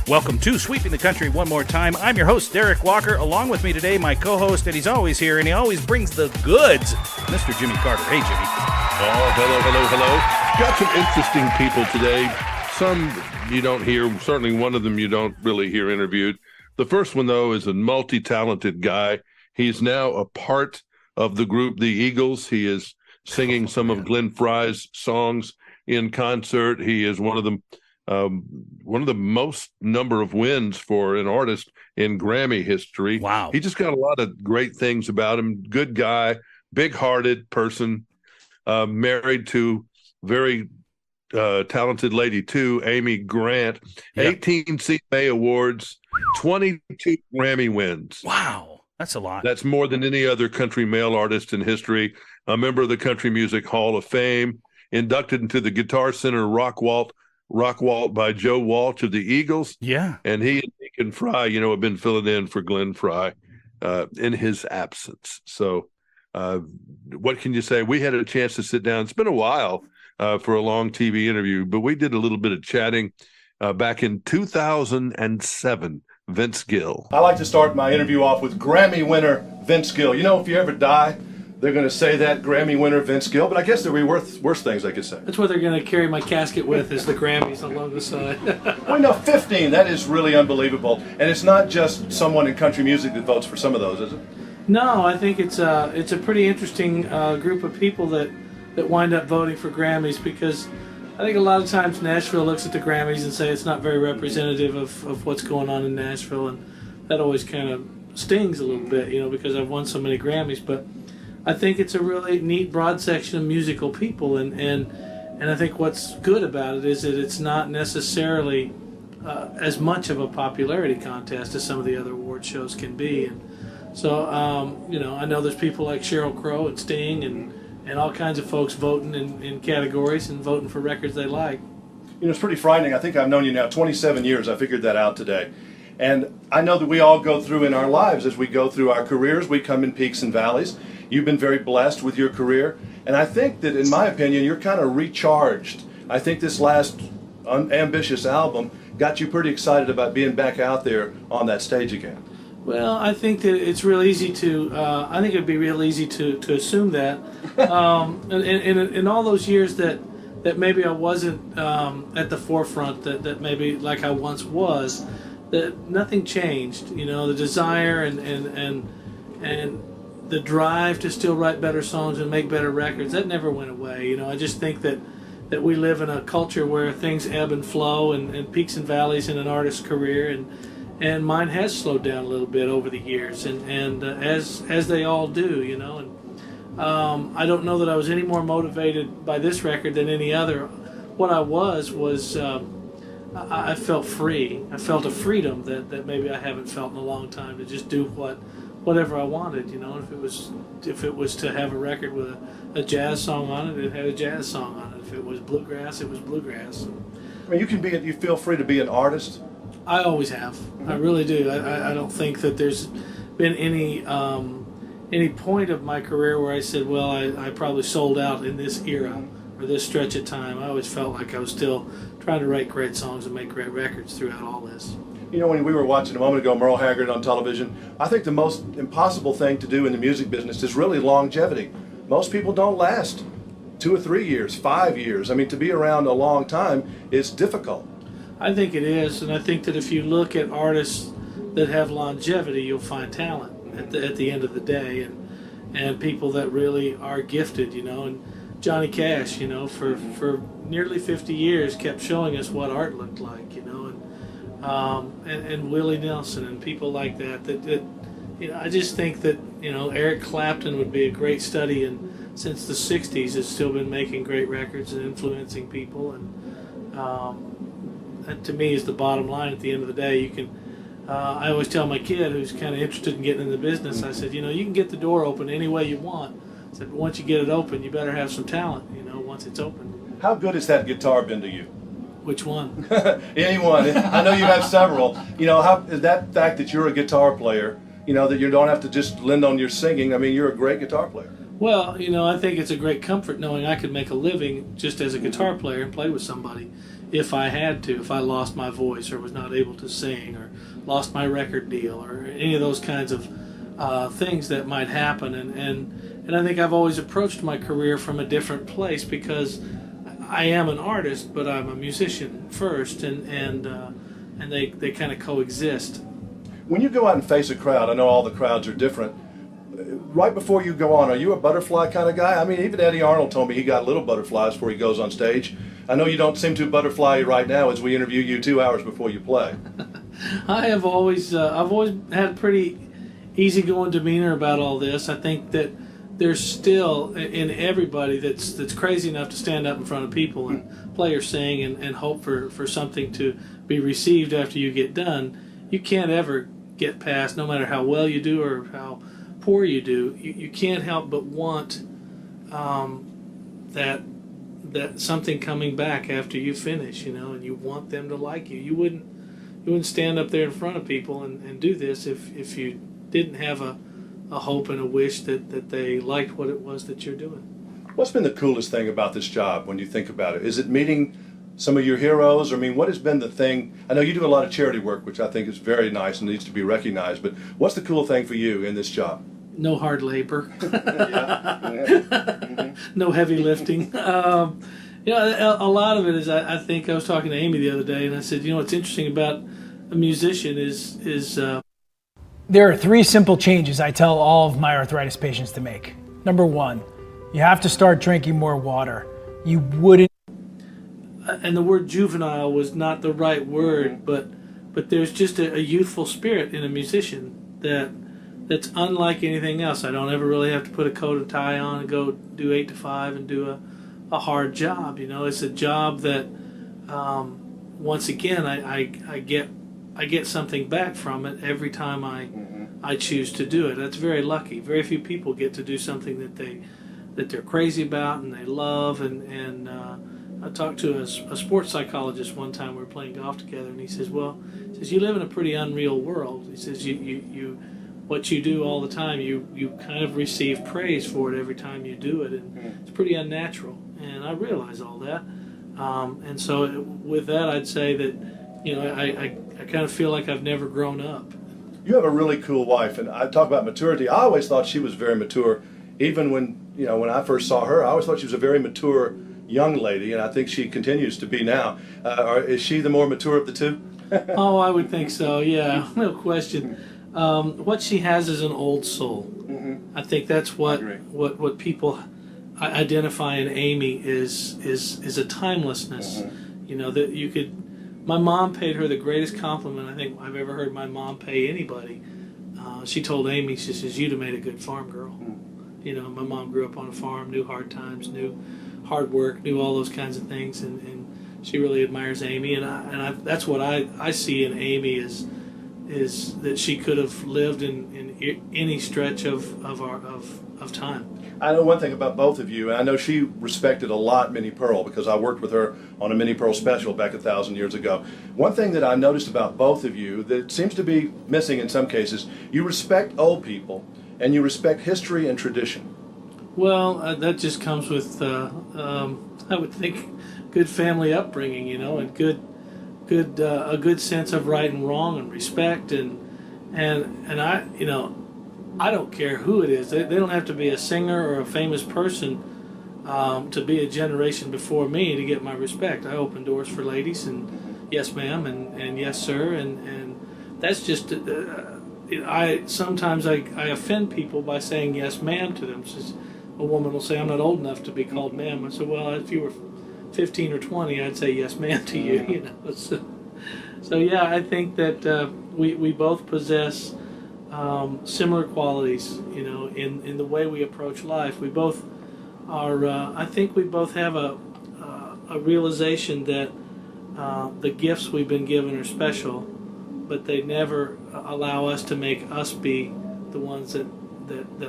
Welcome to Sweeping the Country one more time. I'm your host, Derek Walker. Along with me today, my co-host, and he's always here, and he always brings the goods, Mr. Jimmy Carter. Hey, Jimmy. Oh, hello. Got some interesting people today. Some you don't hear. Certainly one of them you don't really hear interviewed. The first one, though, is a multi-talented guy. He's now a part of the group The Eagles. He is singing some of Glenn Frey's songs in concert. He is one of the most number of wins for an artist in Grammy history. Wow. He just got a lot of great things about him. Good guy, big-hearted person, married to very talented lady too, Amy Grant. Yep. 18 CMA Awards, 22 Grammy wins. Wow, that's a lot. That's more than any other country male artist in history. A member of the Country Music Hall of Fame, inducted into the Guitar Center Rock Waltz by Joe Walsh of the Eagles. Yeah. And he and Deacon Fry, have been filling in for Glenn Frey in his absence. So what can you say? We had a chance to sit down. It's been a while for a long TV interview, but we did a little bit of chatting back in 2007. Vince Gill. I like to start my interview off with Grammy winner Vince Gill. If you ever die, they're going to say that, Grammy winner Vince Gill, but I guess there will be worse things they could say. That's what they're going to carry my casket with, is the Grammys along the side. Well, 15, that is really unbelievable. And it's not just someone in country music that votes for some of those, is it? No, I think it's a pretty interesting group of people that wind up voting for Grammys, because I think a lot of times Nashville looks at the Grammys and say it's not very representative of what's going on in Nashville, and that always kind of stings a little bit, because I've won so many Grammys. But I think it's a really neat broad section of musical people, and I think what's good about it is that it's not necessarily as much of a popularity contest as some of the other award shows can be. And so I know there's people like Sheryl Crow and Sting and all kinds of folks voting in categories and voting for records they like. It's pretty frightening. I think I've known you now 27 years. I figured that out today. And I know that we all go through in our lives, as we go through our careers, we come in peaks and valleys. You've been very blessed with your career. And I think that, in my opinion, you're kind of recharged. I think this last ambitious album got you pretty excited about being back out there on that stage again. Well, I think that it's real easy to, I think it'd be real easy to assume that. In all those years that maybe I wasn't at the forefront, that maybe like I once was, that nothing changed. The desire and the drive to still write better songs and make better records, that never went away. I just think that we live in a culture where things ebb and flow, and peaks and valleys in an artist's career, and mine has slowed down a little bit over the years, and as they all do, and I don't know that I was any more motivated by this record than any other. What I was I felt free. I felt a freedom that maybe I haven't felt in a long time, to just do whatever I wanted. If it was to have a record with a jazz song on it, it had a jazz song on it. If it was bluegrass, it was bluegrass. I mean, you feel free to be an artist. I always have. I really do. I don't think that there's been any point of my career where I said, well, I probably sold out in this era or this stretch of time. I always felt like I was still trying to write great songs and make great records throughout all this. When we were watching a moment ago Merle Haggard on television, I think the most impossible thing to do in the music business is really longevity. Most people don't last 2 or 3 years, 5 years. I mean, to be around a long time is difficult. I think it is, and I think that if you look at artists that have longevity, you'll find talent at the end of the day, and people that really are gifted, and Johnny Cash, for nearly 50 years kept showing us what art looked like, and Willie Nelson and people like that I just think that, Eric Clapton would be a great study, and since the 60s has still been making great records and influencing people, and that to me is the bottom line. At the end of the day, you can I always tell my kid who's kind of interested in getting in the business, I said, you can get the door open any way you want. I said, but once you get it open, you better have some talent, once it's open. How good has that guitar been to you? Which one? Anyone. I know you have several. How that fact that you're a guitar player, that you don't have to just lend on your singing. I mean, you're a great guitar player. Well, I think it's a great comfort knowing I could make a living just as a guitar player and play with somebody. if I had to, if I lost my voice or was not able to sing or lost my record deal or any of those kinds of things that might happen. And I think I've always approached my career from a different place because I am an artist, but I'm a musician first, and they kind of coexist. When you go out and face a crowd, I know all the crowds are different. Right before you go on, are you a butterfly kind of guy? I mean, even Eddie Arnold told me he got little butterflies before he goes on stage. I know you don't seem too butterfly right now as we interview you 2 hours before you play. I've always had a pretty easygoing demeanor about all this. I think that there's still in everybody that's crazy enough to stand up in front of people and play or sing and hope for something to be received after you get done. You can't ever get past, no matter how well you do or how poor you do, you can't help but want that something coming back after you finish, and you want them to like you. You wouldn't stand up there in front of people and do this if you didn't have a hope and a wish that they liked what it was that you're doing. What's been the coolest thing about this job when you think about it? Is it meeting some of your heroes? I mean, what has been the thing? I know you do a lot of charity work, which I think is very nice and needs to be recognized, but what's the cool thing for you in this job? No hard labor. Mm-hmm. No heavy lifting. A lot of it is, I think I was talking to Amy the other day, and I said, what's interesting about a musician is There are 3 simple changes I tell all of my arthritis patients to make. Number 1, you have to start drinking more water. You wouldn't. And the word juvenile was not the right word, but there's just a youthful spirit in a musician that's unlike anything else. I don't ever really have to put a coat and tie on and go do 8 to 5 and do a hard job. It's a job that once again I get something back from it every time I choose to do it. That's very lucky. Very few people get to do something that they're crazy about and they love. And I talked to a sports psychologist one time. We were playing golf together, and he says, you live in a pretty unreal world. He says you what you do all the time, you kind of receive praise for it every time you do it, and it's pretty unnatural. And I realize all that. And so with that, I'd say that I kind of feel like I've never grown up. You have a really cool wife, and I talk about maturity. I always thought she was very mature. Even when I first saw her, I always thought she was a very mature young lady, and I think she continues to be now. Is she the more mature of the two? Oh, I would think so. Yeah, no question. What she has is an old soul. Mm-hmm. I think that's what people identify in Amy is a timelessness. Mm-hmm. That you could. My mom paid her the greatest compliment I think I've ever heard my mom pay anybody. She told Amy, she says, "You'd have made a good farm girl." My mom grew up on a farm, knew hard times, knew hard work, knew all those kinds of things, and she really admires Amy. And that's what I see in Amy is that she could have lived in any stretch of time. I know one thing about both of you, and I know she respected a lot Minnie Pearl because I worked with her on a Minnie Pearl special back 1,000 years ago. One thing that I noticed about both of you that seems to be missing in some cases, you respect old people and you respect history and tradition. Well, that just comes with, I would think, good family upbringing, and a good sense of right and wrong and respect and I don't care who it is. They don't have to be a singer or a famous person to be a generation before me to get my respect. I open doors for ladies and yes ma'am and yes sir and that's just sometimes I offend people by saying yes ma'am to them. So a woman will say, "I'm not old enough to be called ma'am." I said, "Well, if you were 15 or 20, I'd say yes ma'am to you." So yeah, I think that we both possess similar qualities, in the way we approach life. We both are. I think we both have a realization that the gifts we've been given are special, but they never allow us to make us be the ones that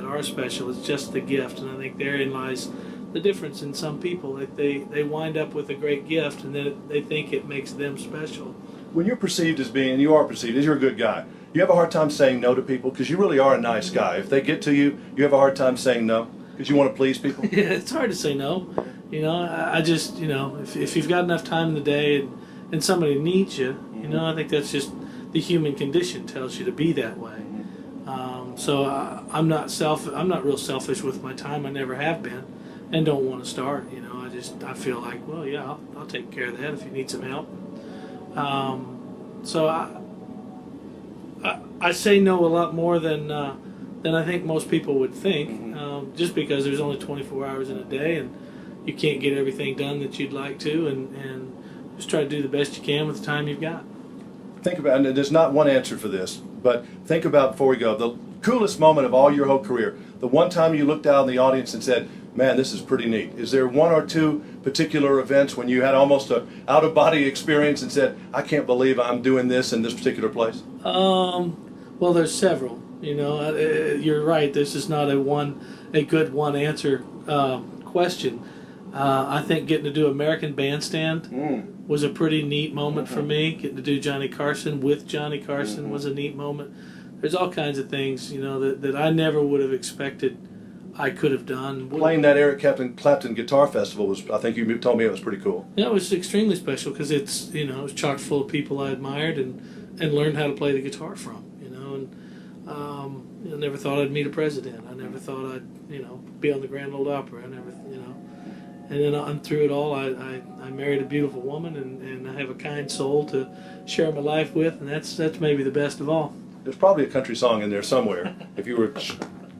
are special. It's just the gift, and I think therein lies the difference in some people. They wind up with a great gift, and then they think it makes them special. When you're perceived as being, and you are perceived as you're a good guy, you have a hard time saying no to people because you really are a nice guy. If they get to you, you have a hard time saying no because you want to please people. Yeah, it's hard to say no. You know, I just, you know, if you've got enough time in the day and somebody needs you, you know, I think that's just the human condition tells you to be that way. So I'm not real selfish with my time. I never have been, and don't want to start. You know, I feel like, well, yeah, I'll take care of that if you need some help. So I say no a lot more than I think most people would think, just because there's only 24 hours in a day, and you can't get everything done that you'd like to, and just try to do the best you can with the time you've got. Think about, and there's not one answer for this, but think about, before we go, the coolest moment of all your whole career, the one time you looked out in the audience and said, man, this is pretty neat. Is there one or two particular events when you had almost a out-of-body experience and said, I can't believe I'm doing this in this particular place? Well, there's several. You know, you're right. This is not a good one answer question. I think getting to do American Bandstand was a pretty neat moment for me. Getting to do Johnny Carson with Johnny Carson was a neat moment. There's all kinds of things, you know, that I never would have expected I could have done. Playing that Eric Clapton Guitar Festival was, I think you told me it was pretty cool. Yeah, it was extremely special because it's, you know, it was chock full of people I admired and learned how to play the guitar from, you know, and I never thought I'd meet a president. I never thought I'd, you know, be on the Grand Ole Opera. I never, you know, and then through it all, I married a beautiful woman and I have a kind soul to share my life with, and that's maybe the best of all. There's probably a country song in there somewhere if you were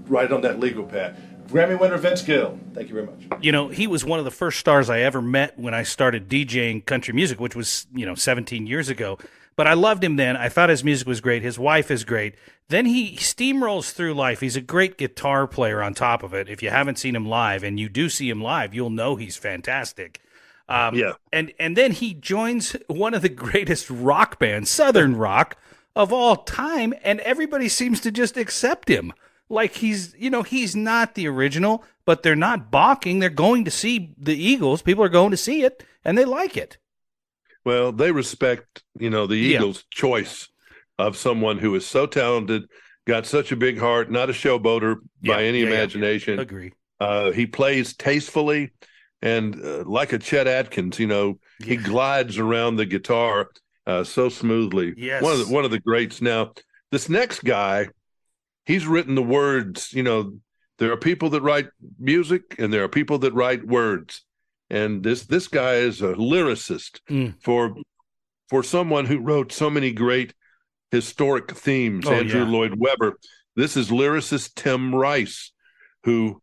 right on that legal pad. Grammy winner Vince Gill, thank you very much. You know, he was one of the first stars I ever met when I started DJing country music, which was, 17 years ago. But I loved him then. I thought his music was great. His wife is great. Then he steamrolls through life. He's a great guitar player on top of it. If you haven't seen him live, and you do see him live, you'll know he's fantastic. Yeah. And then he joins one of the greatest rock bands, Southern rock, of all time, and everybody seems to just accept him. Like he's not the original, but they're not balking. They're going to see the Eagles. People are going to see it, and they like it. Well, they respect, the Eagles' choice of someone who is so talented, got such a big heart, not a showboater by any imagination. Agree. He plays tastefully, and like a Chet Atkins, he glides around the guitar so smoothly. Yes. One of the greats. Now, this next guy, he's written the words. There are people that write music, and there are people that write words. And this guy is a lyricist for someone who wrote so many great historic themes. Andrew Lloyd Webber. This is lyricist Tim Rice, who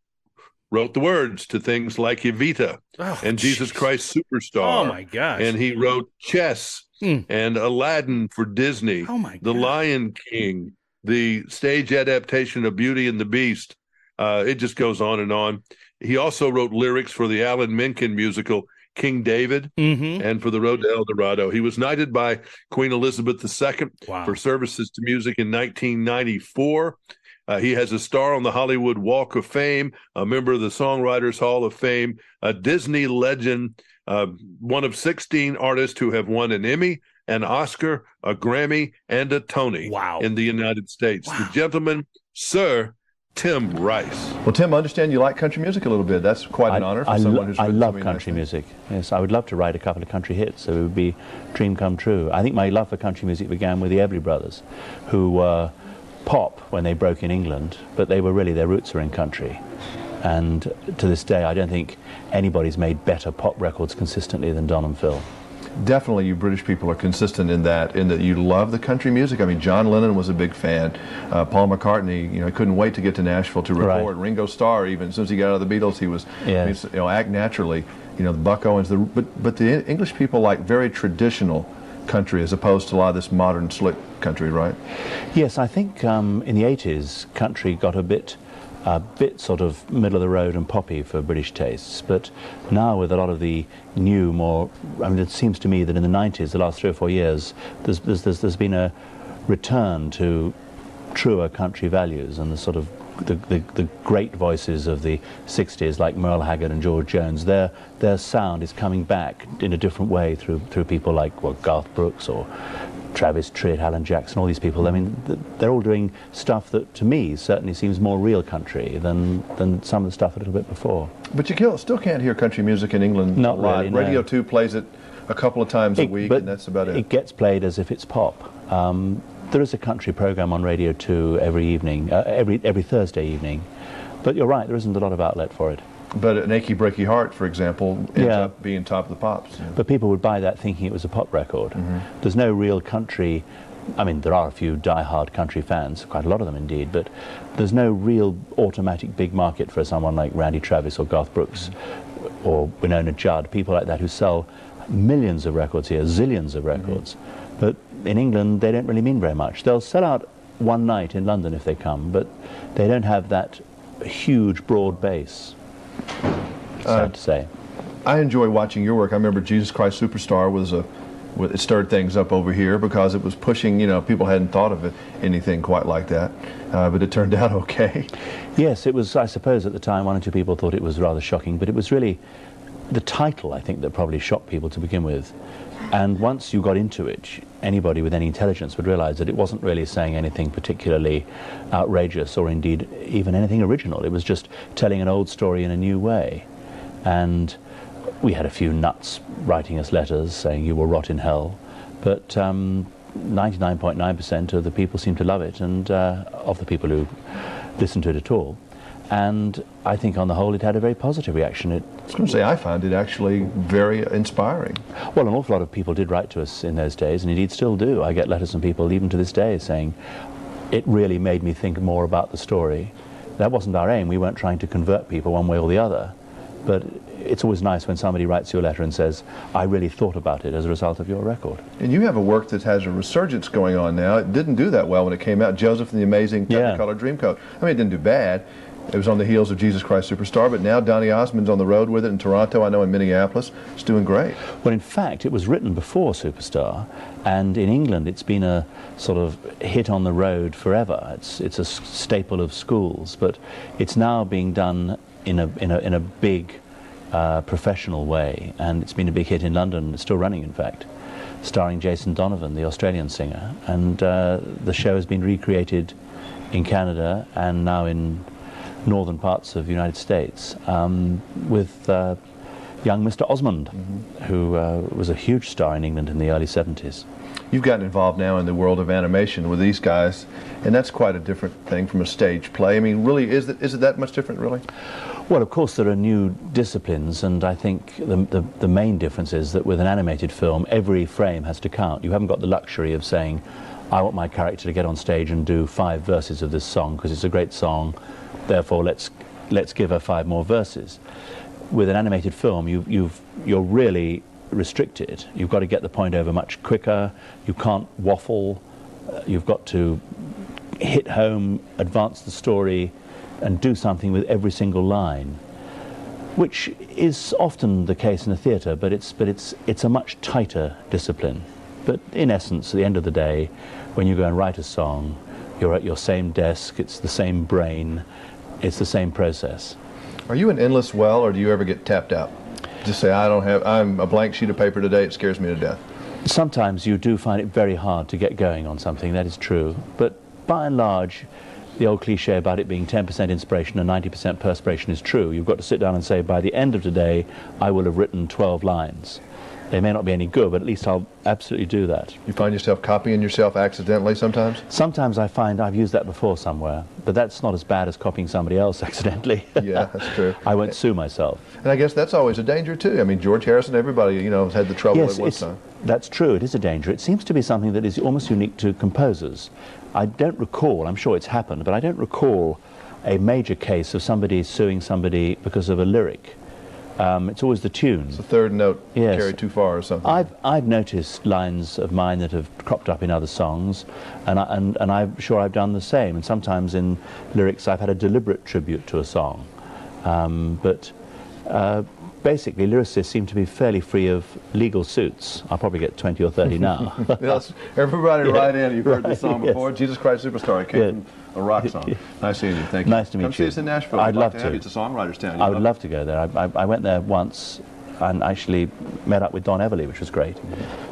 wrote the words to things like Evita and Jesus Christ Superstar. Oh my gosh! And he wrote Chess and Aladdin for Disney. Oh my God. The Lion King, the stage adaptation of Beauty and the Beast. It just goes on and on. He also wrote lyrics for the Alan Menken musical King David and for The Road to El Dorado. He was knighted by Queen Elizabeth II for services to music in 1994. He has a star on the Hollywood Walk of Fame, a member of the Songwriters Hall of Fame, a Disney legend, one of 16 artists who have won an Emmy, an Oscar, a Grammy, and a Tony in the United States. The gentleman, Sir Tim Rice. Well, Tim, I understand you like country music a little bit. That's quite an honor for someone who's I love country music. Yes, I would love to write a couple of country hits. So it would be a dream come true. I think my love for country music began with the Everly Brothers, who were pop when they broke in England, but their roots are in country. And to this day, I don't think anybody's made better pop records consistently than Don and Phil. Definitely, you British people are consistent in that you love the country music. I mean, John Lennon was a big fan. Paul McCartney, couldn't wait to get to Nashville to record. Right. Ringo Starr, even as soon as he got out of the Beatles, he was, Act Naturally. The Buck Owens. But the English people like very traditional country as opposed to a lot of this modern slick country, right? Yes, I think in the 80s, country got a bit sort of middle of the road and poppy for British tastes, but now with a lot of the new, more, it seems to me that in the 90s, the last 3 or 4 years, there's been a return to truer country values, and the sort of the great voices of the 60s like Merle Haggard and George Jones, their sound is coming back in a different way through people like Garth Brooks or Travis Tritt, Alan Jackson, all these people. I mean, they're all doing stuff that, to me, certainly seems more real country than some of the stuff a little bit before. But you still can't hear country music in England a Not lot. really, no. Radio 2 plays it a couple of times a week, but and that's about it. It gets played as if it's pop. There is a country program on Radio 2 every evening, every Thursday evening. But you're right, there isn't a lot of outlet for it. But An Achy Breaky Heart, for example, ends up being top of the pops. But people would buy that thinking it was a pop record. There's no real country. I mean, there are a few die-hard country fans, quite a lot of them indeed, but there's no real automatic big market for someone like Randy Travis or Garth Brooks or Winona Judd, people like that who sell millions of records here, zillions of records. But in England, they don't really mean very much. They'll sell out one night in London if they come, but they don't have that huge, broad base. Sad to say. I enjoy watching your work. I remember Jesus Christ Superstar it stirred things up over here because it was pushing, people hadn't thought of anything quite like that, but it turned out okay. Yes, it was, I suppose at the time one or two people thought it was rather shocking, but it was really the title, I think, that probably shocked people to begin with. And once you got into it, anybody with any intelligence would realize that it wasn't really saying anything particularly outrageous or indeed even anything original. It was just telling an old story in a new way. And we had a few nuts writing us letters saying you will rot in hell, but 99.9% of the people seemed to love it, and of the people who listened to it at all. And I think on the whole it had a very positive reaction. I was going to say, I found it actually very inspiring. Well, an awful lot of people did write to us in those days, and indeed still do. I get letters from people even to this day saying, it really made me think more about the story. That wasn't our aim. We weren't trying to convert people one way or the other. But it's always nice when somebody writes you a letter and says, I really thought about it as a result of your record. And you have a work that has a resurgence going on now. It didn't do that well when it came out. Joseph and the Amazing Technicolor Dreamcoat. I mean, it didn't do bad. It was on the heels of Jesus Christ Superstar, but now Donny Osmond's on the road with it in Toronto, I know in Minneapolis. It's doing great. Well, in fact, it was written before Superstar, and in England it's been a sort of hit on the road forever. It's a staple of schools, but it's now being done in a big professional way, and it's been a big hit in London. It's still running, in fact, starring Jason Donovan, the Australian singer, and the show has been recreated in Canada and now in northern parts of the United States with young Mr. Osmond, who was a huge star in England in the early 70s. You've gotten involved now in the world of animation with these guys, and that's quite a different thing from a stage play. I mean, really, is it that much different, really? Well, of course, there are new disciplines, and I think the main difference is that with an animated film, every frame has to count. You haven't got the luxury of saying, I want my character to get on stage and do 5 verses of this song because it's a great song, therefore let's give her 5 more verses. With an animated film, you're really restricted. You've got to get the point over much quicker. You can't waffle. You've got to hit home, advance the story, and do something with every single line, which is often the case in a theatre, but it's a much tighter discipline. But in essence, at the end of the day, when you go and write a song, you're at your same desk, it's the same brain, it's the same process. Are you an endless well, or do you ever get tapped out? Just say, I'm a blank sheet of paper today, it scares me to death. Sometimes you do find it very hard to get going on something, that is true. But by and large, the old cliche about it being 10% inspiration and 90% perspiration is true. You've got to sit down and say, by the end of today, I will have written 12 lines. They may not be any good, but at least I'll absolutely do that. You find yourself copying yourself accidentally sometimes? Sometimes I find I've used that before somewhere, but that's not as bad as copying somebody else accidentally. Yeah, that's true. I won't sue myself. And I guess that's always a danger too. I mean, George Harrison, everybody, has had the trouble at one time. That's true, it is a danger. It seems to be something that is almost unique to composers. I don't recall, I'm sure it's happened, but I don't recall a major case of somebody suing somebody because of a lyric. It's always the tune. It's the third note carried too far or something. I've noticed lines of mine that have cropped up in other songs, and I'm sure I've done the same. And sometimes in lyrics I've had a deliberate tribute to a song. But basically lyricists seem to be fairly free of legal suits. I'll probably get 20 or 30 now. Yes, everybody write in. You've heard this song before. Jesus Christ Superstar. It came from a rock song. Nice seeing you. Thank you. Nice to meet you. Come see us in Nashville. I'd love to. It's a songwriter's town. I would love to go there. I went there once and actually met up with Don Everly, which was great.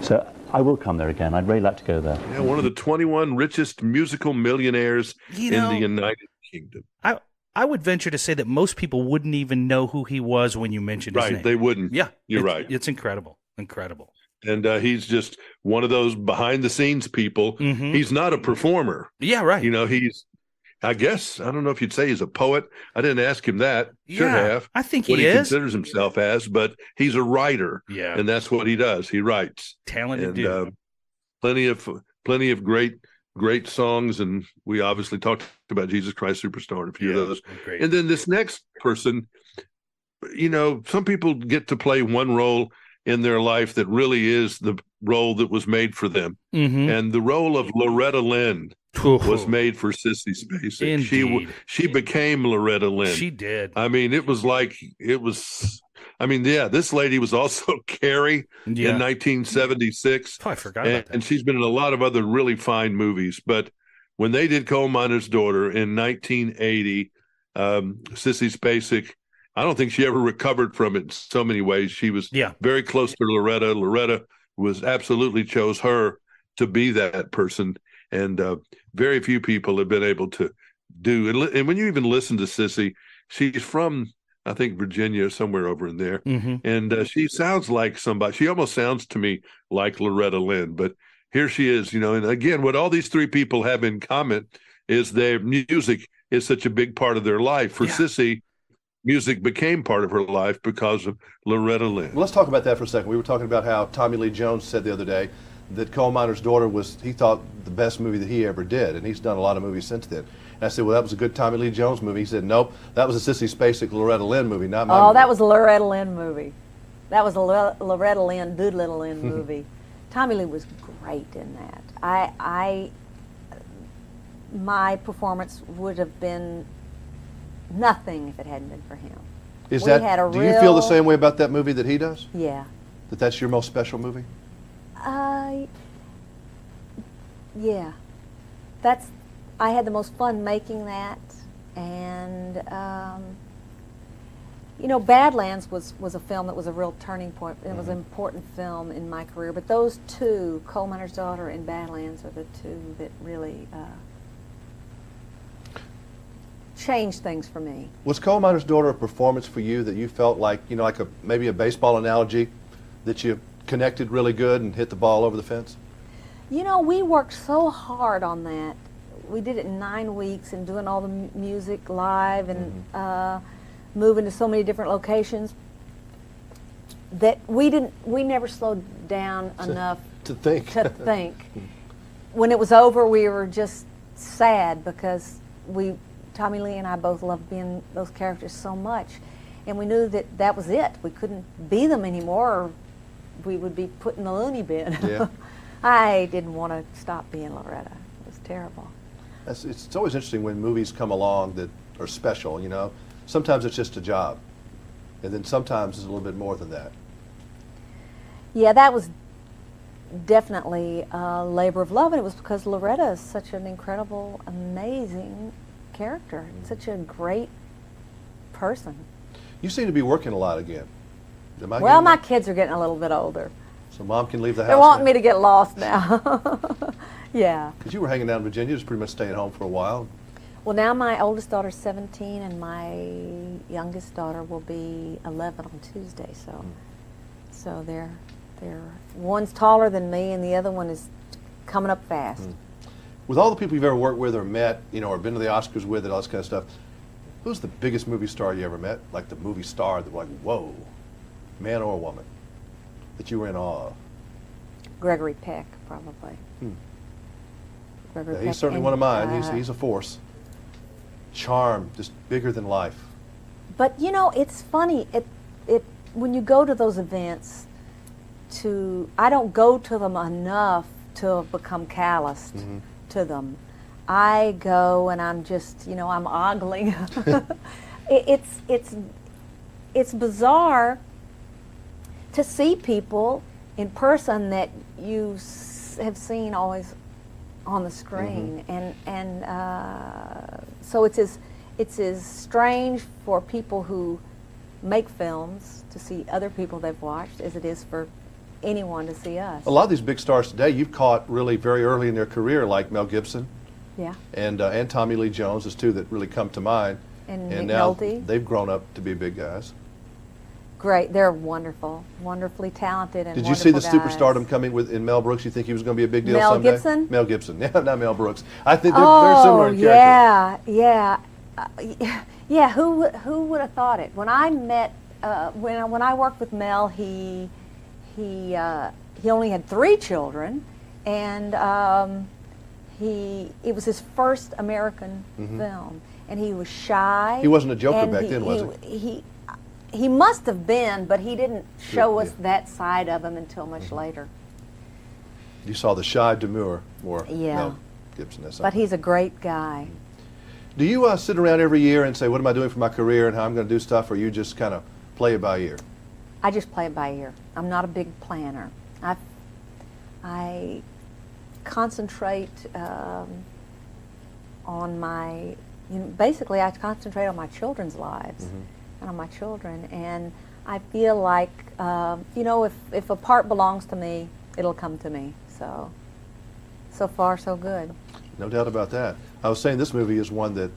So I will come there again. I'd really like to go there. Yeah, one of the 21 richest musical millionaires in the United Kingdom. I would venture to say that most people wouldn't even know who he was when you mentioned his name. Right, they wouldn't. Yeah, you're right. It's incredible, incredible. And he's just one of those behind-the-scenes people. Mm-hmm. He's not a performer. Yeah, right. You know, I guess, I don't know if you'd say he's a poet. I didn't ask him that. Should have. I think what he he is. considers himself as, but he's a writer. Yeah. And that's what he does. He writes. Talented dude. Plenty of great songs, and we obviously talked about Jesus Christ Superstar and a few of those. Great. And then this next person, you know, some people get to play one role in their life that really is the role that was made for them. Mm-hmm. And the role of Loretta Lynn was made for Sissy Spacek. Indeed. She became Loretta Lynn. She did. I mean, this lady was also Carrie in 1976. Oh, I forgot about that. And she's been in a lot of other really fine movies. But when they did Coal Miner's Daughter in 1980, Sissy Spacek, I don't think she ever recovered from it in so many ways. She was very close to Loretta. Loretta absolutely chose her to be that person. And very few people have been able to do. And when you even listen to Sissy, she's from, I think, Virginia, somewhere over in there. Mm-hmm. And she sounds like somebody. She almost sounds to me like Loretta Lynn. But here she is, you know. And again, what all these three people have in common is their music is such a big part of their life. For Sissy, music became part of her life because of Loretta Lynn. Well, let's talk about that for a second. We were talking about how Tommy Lee Jones said the other day that Coal Miner's Daughter was, he thought, the best movie that he ever did, and he's done a lot of movies since then. And I said, well, that was a good Tommy Lee Jones movie. He said, nope, that was a Sissy Spacek, Loretta Lynn movie, not my movie. That was a Loretta Lynn movie. That was a Loretta Lynn, Doolittle Lynn movie. Tommy Lee was great in that. My performance would have been nothing if it hadn't been for him. Do you feel the same way about that movie that he does? Yeah. That's your most special movie? Yeah. I had the most fun making that, and you know, Badlands was a film that was a real turning point. It was an important film in my career, but those two, Coal Miner's Daughter and Badlands, are the two that really changed things for me. Was Coal Miner's Daughter a performance for you that you felt like, you know, like maybe a baseball analogy, that you connected really good and hit the ball over the fence? You know, we worked so hard on that. We did it in 9 weeks and doing all the music live and moving to so many different locations that we never slowed down enough to think. When it was over, we were just sad because Tommy Lee and I both loved being those characters so much, and we knew that that was it. We couldn't be them anymore, or we would be put in the loony bin. Yeah. I didn't want to stop being Loretta. It was terrible. It's always interesting when movies come along that are special, you know. Sometimes it's just a job, and then sometimes it's a little bit more than that. Yeah, that was definitely a labor of love, and it was because Loretta is such an incredible, amazing character, such a great person. You seem to be working a lot again. Well, my kids are getting a little bit older. So Mom can leave the house. They're wanting me to get lost now. Yeah. Because you were hanging out in Virginia, just pretty much staying home for a while. Well, now my oldest daughter's 17, and my youngest daughter will be 11 on Tuesday. So they're one's taller than me, and the other one is coming up fast. With all the people you've ever worked with or met, you know, or been to the Oscars with and all this kind of stuff, who's the biggest movie star you ever met? Like the movie star that, like, whoa, man or woman, that you were in awe of? Gregory Peck, probably. Yeah, he's certainly one of mine. He's a force. Charm, just bigger than life. But you know, it's funny. When you go to those events, I don't go to them enough to become calloused to them. I go and I'm just, you know, I'm ogling. It's bizarre to see people in person that you have seen always on the screen, and so it's as strange for people who make films to see other people they've watched as it is for anyone to see us. A lot of these big stars today, you've caught really very early in their career, like Mel Gibson Yeah. and Tommy Lee Jones is two that really come to mind. And Nick now Nolte. they've grown up to be big guys. Great. They're wonderful, wonderfully talented, and Did you see the wonderful guys. superstardom coming in Mel Brooks? You think he was going to be a big deal Mel someday? Gibson? Mel Gibson. Yeah, not Mel Brooks. I think they're very similar in character. Yeah. Who would have thought it? When I met, when I worked with Mel, he only had 3 children, and it was his first American film, and he was shy. He wasn't a joker and back then, was he? He must have been, but he didn't show us yeah. that side of him until much later. You saw the shy, demure, more Yeah. Mel Gibson. That's But something. he's a great guy. Do you sit around every year and say, what am I doing for my career and how I'm going to do stuff, or you just kind of play it by ear? I just play it by ear. I'm not a big planner. I concentrate on my, basically I concentrate on my children's lives and on my children. And I feel like, if a part belongs to me, it'll come to me. So far, so good. No doubt about that. I was saying this movie is one that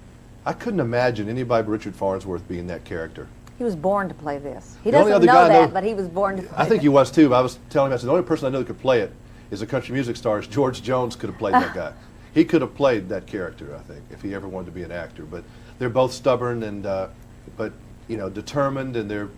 I couldn't imagine anybody but Richard Farnsworth being that character. He was born to play this. He The only doesn't other know guy I that, know- but he was born to play I think it. he was too, but I was telling him, I said, the only person I know that could play it is a country music star. George Jones could have played that guy. He could have played that character, I think, if he ever wanted to be an actor. But they're both stubborn and, determined, and they're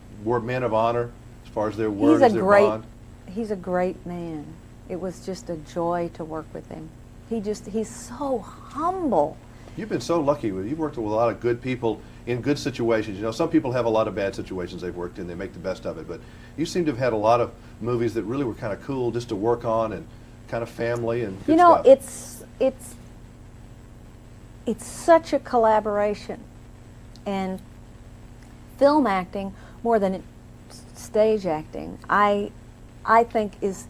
men of honor as far as their word as their bond. He's a great man. It was just a joy to work with him. He's so humble. You've been so lucky. You've worked with a lot of good people in good situations. Some people have a lot of bad situations they've worked in. They make the best of it. But you seem to have had a lot of movies that really were kind of cool just to work on and kind of family and good stuff. It's such a collaboration. And film acting, more than stage acting, I think it's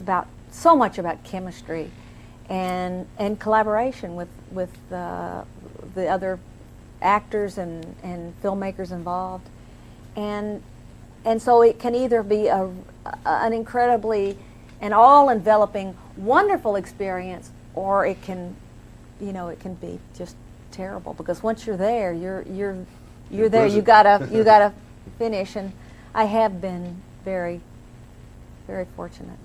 about so much about chemistry and collaboration with the other actors and filmmakers involved, and so it can either be an incredibly and all-enveloping wonderful experience, or it can be just terrible, because once you're there, you're there. You gotta finish, and I have been very, very fortunate.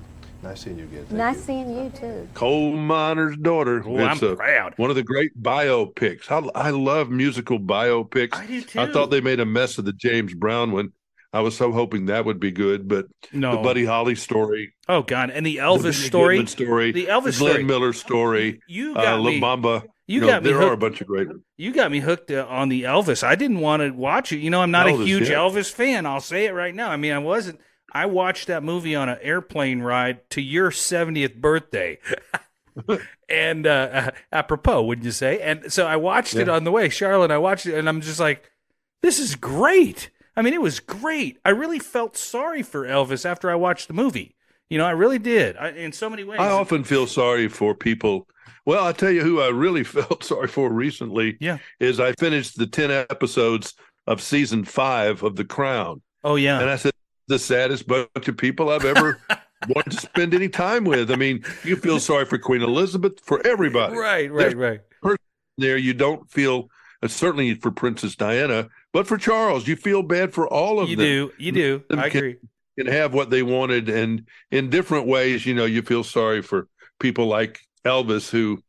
Nice seeing you again. Thank Nice you. seeing you too. Coal miner's daughter. Oh, I'm proud. One of the great biopics. I love musical biopics. I do too. I thought they made a mess of the James Brown one. I was so hoping that would be good, but No. the Buddy Holly story, Oh God, and the the Elvis Benny story. Goodman story, The Elvis the story. Glenn Miller story, You got La me. Bamba. You got me there are a hooked. bunch of great ones. You got me hooked on the Elvis. I didn't want to watch it. I'm not a Elvis, huge yeah. Elvis fan. I'll say it right now. I mean, I wasn't. I watched that movie on an airplane ride to your 70th birthday. And apropos, wouldn't you say? And so I watched it on the way. Charlotte, I watched it, and I'm just like, this is great. I mean, it was great. I really felt sorry for Elvis after I watched the movie. I really did. In so many ways. I often feel sorry for people. Well, I tell you who I really felt sorry for recently is I finished the 10 episodes of season 5 of The Crown. Oh, yeah. And I said, the saddest bunch of people I've ever wanted to spend any time with. I mean, you feel sorry for Queen Elizabeth, for everybody. Right. Person there, you don't feel, certainly for Princess Diana, but for Charles, you feel bad for all of them. You do. I agree. Can have what they wanted, and in different ways, you feel sorry for people like Elvis, who,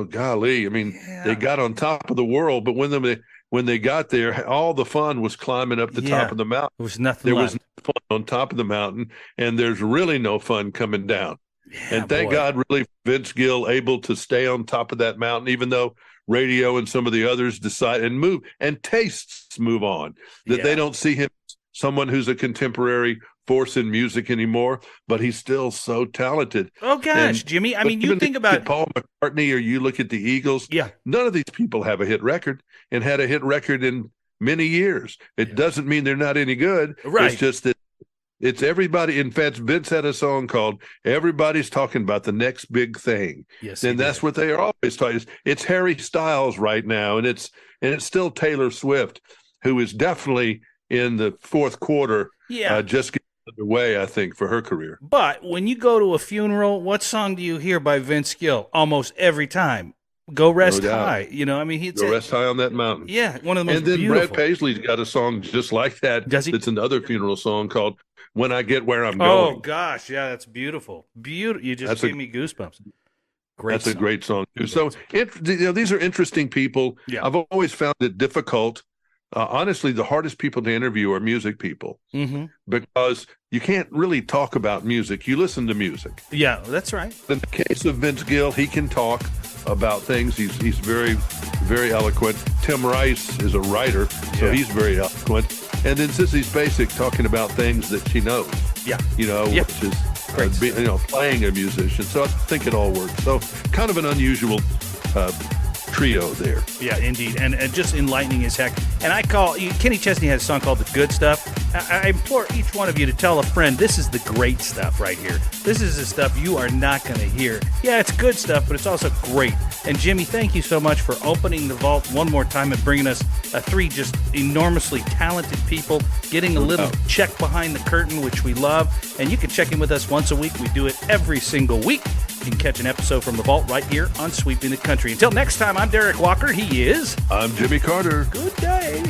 golly, I mean, they got on top of the world, but when they got there, all the fun was climbing up the top of the mountain. There was nothing There left. was no fun on top of the mountain, and there's really no fun coming down. Yeah, and thank boy. God, really, Vince Gill able to stay on top of that mountain, even though radio and some of the others decide and move, and tastes move on, that they don't see him someone who's a contemporary force in music anymore, but he's still so talented. Oh gosh, And- Jimmy. I but mean, you even think look about at Paul McCartney, or you look at the Eagles. Yeah. None of these people have a hit record, and had a hit record in many years. It doesn't mean they're not any good. Right. It's just that it's everybody. In fact, Vince had a song called "Everybody's Talking About the Next Big Thing." Yes, and he that's did. what they are always talking. It's Harry Styles right now, and it's still Taylor Swift, who is definitely in the fourth quarter. Yeah. Just getting underway, I think, for her career. But when you go to a funeral, what song do you hear by Vince Gill almost every time? Go Rest No doubt. High. You know, I mean, Go Rest High on that mountain. Yeah, one of the most And then beautiful. Brad Paisley's got a song just like that. Does he? It's another funeral song called When I Get Where I'm Oh Going. gosh, yeah, that's beautiful. Beautiful. You just That's gave me goosebumps. Great. That's song. a great song too. So these are interesting people. Yeah. I've always found it difficult. Honestly, the hardest people to interview are music people because you can't really talk about music. You listen to music. Yeah, that's right. In the case of Vince Gill, he can talk about things. He's very, very eloquent. Tim Rice is a writer, so Yeah. he's very eloquent. And then Sissy Spacek talking about things that she knows. Yeah. Which is Great playing a musician. So I think it all works. So kind of an unusual trio there. Yeah, indeed, and just enlightening as heck. And Kenny Chesney has a song called "The Good Stuff." I implore each one of you to tell a friend, this is the great stuff right here. This is the stuff you are not going to hear. Yeah, it's good stuff, but it's also great. And Jimmy, thank you so much for opening the vault one more time and bringing us three just enormously talented people, getting a little check behind the curtain, which we love. And you can check in with us once a week. We do it every single week. You can catch an episode from the vault right here on Sweeping the Country. Until next time, I'm Derek Walker. He is. I'm Jimmy Carter. Good day.